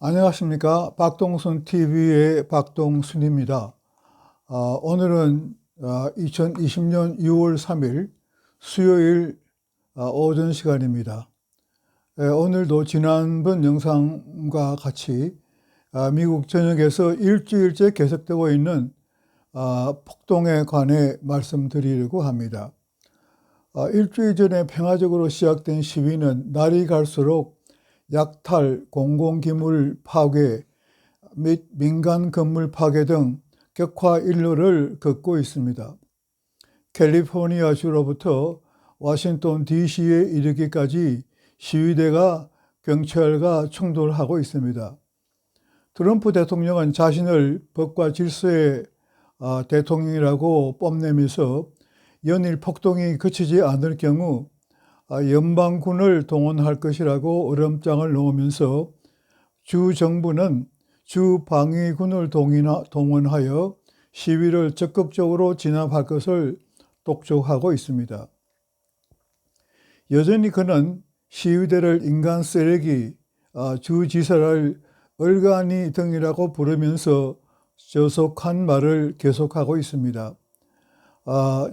안녕하십니까. 박동순 TV의 박동순입니다. 오늘은 2020년 6월 3일 수요일 오전 시간입니다. 오늘도 지난번 영상과 같이 미국 전역에서 일주일째 계속되고 있는 폭동에 관해 말씀드리려고 합니다. 일주일 전에 평화적으로 시작된 시위는 날이 갈수록 약탈, 공공기물 파괴 및 민간 건물 파괴 등 격화 일로를 걷고 있습니다. 캘리포니아주로부터 워싱턴 DC에 이르기까지 시위대가 경찰과 충돌하고 있습니다. 트럼프 대통령은 자신을 법과 질서의 대통령이라고 뽐내면서 연일 폭동이 그치지 않을 경우 연방군을 동원할 것이라고 으름장을 놓으면서 주 정부는 주 방위군을 동원하여 시위를 적극적으로 진압할 것을 독촉하고 있습니다. 여전히 그는 시위대를 인간 쓰레기, 주지사를 얼간이 등이라고 부르면서 저속한 말을 계속하고 있습니다.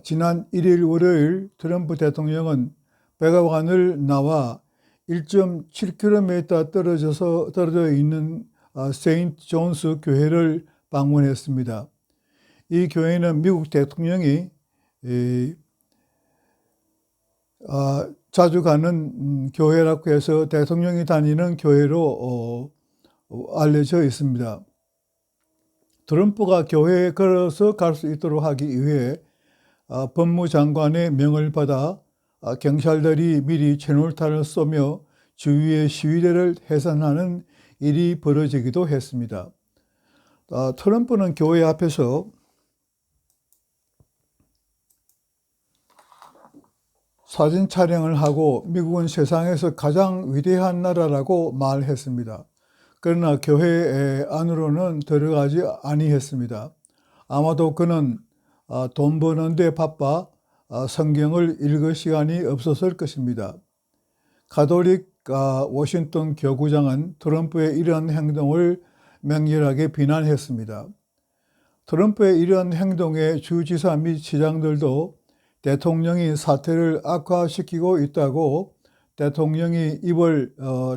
지난 1일 월요일 트럼프 대통령은 백악관을 나와 1.7km 떨어져 있는 세인트 존스 교회를 방문했습니다. 이 교회는 미국 대통령이 자주 가는 교회라고 해서 대통령이 다니는 교회로 알려져 있습니다. 트럼프가 교회에 걸어서 갈 수 있도록 하기 위해 법무장관의 명을 받아 경찰들이 미리 최루탄을 쏘며 주위의 시위대를 해산하는 일이 벌어지기도 했습니다. 트럼프는 교회 앞에서 사진 촬영을 하고 미국은 세상에서 가장 위대한 나라라고 말했습니다. 그러나 교회 안으로는 들어가지 아니했습니다. 아마도 그는 돈 버는 데 바빠 성경을 읽을 시간이 없었을 것입니다. 가톨릭 워싱턴 교구장은 트럼프의 이러한 행동을 맹렬하게 비난했습니다. 트럼프의 이러한 행동에 주지사 및 시장들도 대통령이 사태를 악화시키고 있다고 대통령이 입을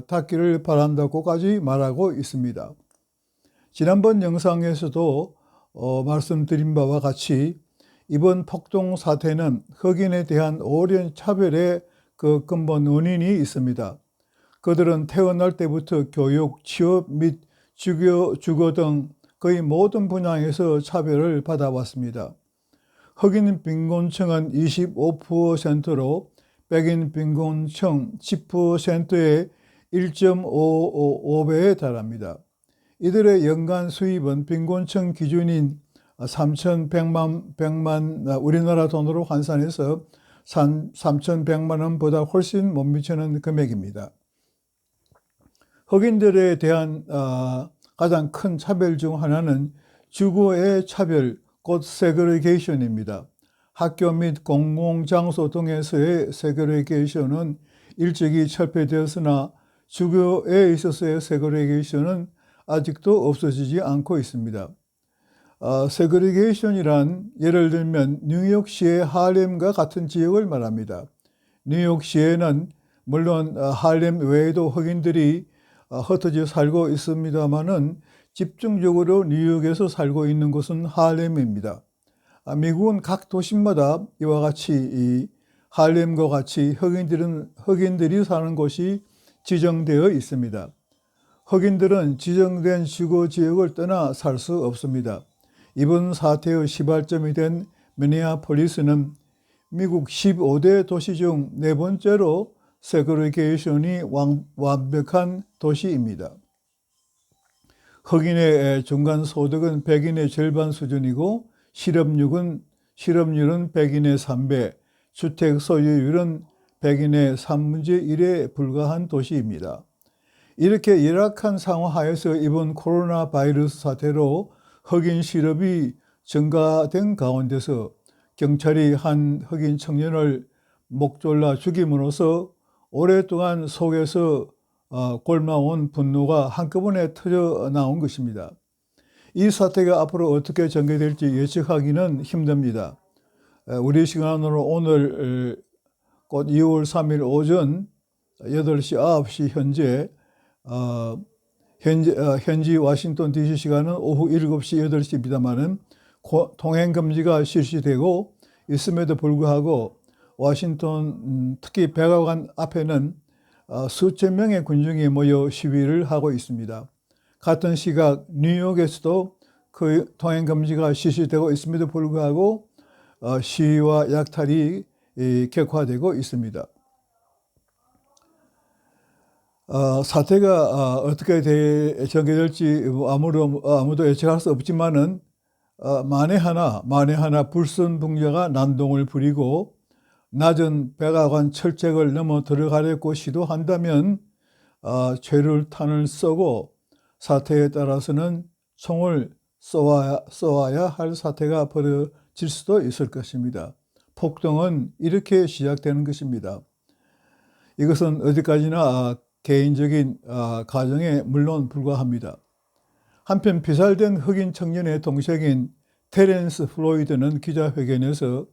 닫기를 바란다고까지 말하고 있습니다. 지난번 영상에서도 말씀드린 바와 같이 이번 폭동 사태는 흑인에 대한 오랜 차별의 그 근본 원인이 있습니다. 그들은 태어날 때부터 교육, 취업 및 주거 등 거의 모든 분야에서 차별을 받아왔습니다. 흑인 빈곤층은 25%로 백인 빈곤층 10%의 1.55배에 달합니다. 이들의 연간 수입은 빈곤층 기준인 3,100만 우리나라 돈으로 환산해서 3,100만 원보다 훨씬 못 미치는 금액입니다. 흑인들에 대한 가장 큰 차별 중 하나는 주거의 차별, 곧 세그리게이션입니다. 학교 및 공공장소 등에서의 세그리게이션은 일찍이 철폐되었으나 주거에 있어서의 세그리게이션은 아직도 없어지지 않고 있습니다. 세그리게이션이란 예를 들면 뉴욕시의 할렘과 같은 지역을 말합니다. 뉴욕시에는 물론 할렘 외에도 흑인들이 흩어져 살고 있습니다만은 집중적으로 뉴욕에서 살고 있는 곳은 할렘입니다. 미국은 각 도시마다 이와 같이 할렘과 같이 흑인들이 사는 곳이 지정되어 있습니다. 흑인들은 지정된 주거 지역을 떠나 살 수 없습니다. 이번 사태의 시발점이 된 미네아폴리스는 미국 15대 도시 중 네 번째로 세그리게이션이 완벽한 도시입니다. 흑인의 중간 소득은 백인의 절반 수준이고 실업률은 백인의 3배, 주택 소유율은 백인의 3분의 1에 불과한 도시입니다. 이렇게 열악한 상황 하에서 이번 코로나 바이러스 사태로 흑인 실업이 증가된 가운데서 경찰이 한 흑인 청년을 목 졸라 죽임으로써 오랫동안 속에서 골마온 분노가 한꺼번에 터져 나온 것입니다. 이 사태가 앞으로 어떻게 전개될지 예측하기는 힘듭니다. 우리 시간으로 오늘 곧 2월 3일 오전 8시, 9시 현지 워싱턴 DC 시간은 오후 7시, 8시입니다만은 통행금지가 실시되고 있음에도 불구하고 워싱턴 특히 백악관 앞에는 수천 명의 군중이 모여 시위를 하고 있습니다. 같은 시각 뉴욕에서도 그 통행금지가 실시되고 있음에도 불구하고 시위와 약탈이 격화되고 있습니다. 사태가 어떻게 전개될지 아무도 예측할 수 없지만은 만에 하나 불순붕자가 난동을 부리고 낮은 백악관 철책을 넘어 들어가려고 시도한다면 최루탄을 쏘고 사태에 따라서는 총을 쏘아야 할 사태가 벌어질 수도 있을 것입니다. 폭동은 이렇게 시작되는 것입니다. 이것은 어디까지나 개인적인 가정에 물론 불과합니다. 한편 피살된 흑인 청년의 동생인 테렌스 플로이드는 기자회견에서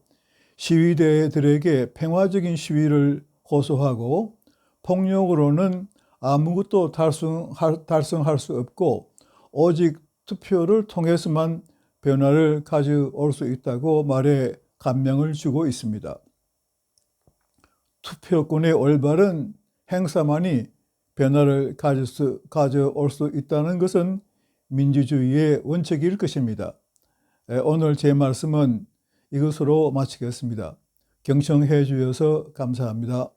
시위대들에게 평화적인 시위를 호소하고 폭력으로는 아무것도 달성할 수 없고 오직 투표를 통해서만 변화를 가져올 수 있다고 말해 감명을 주고 있습니다. 투표권의 올바른 행사만이 변화를 가져올 수 있다는 것은 민주주의의 원칙일 것입니다. 오늘 제 말씀은 이것으로 마치겠습니다. 경청해 주셔서 감사합니다.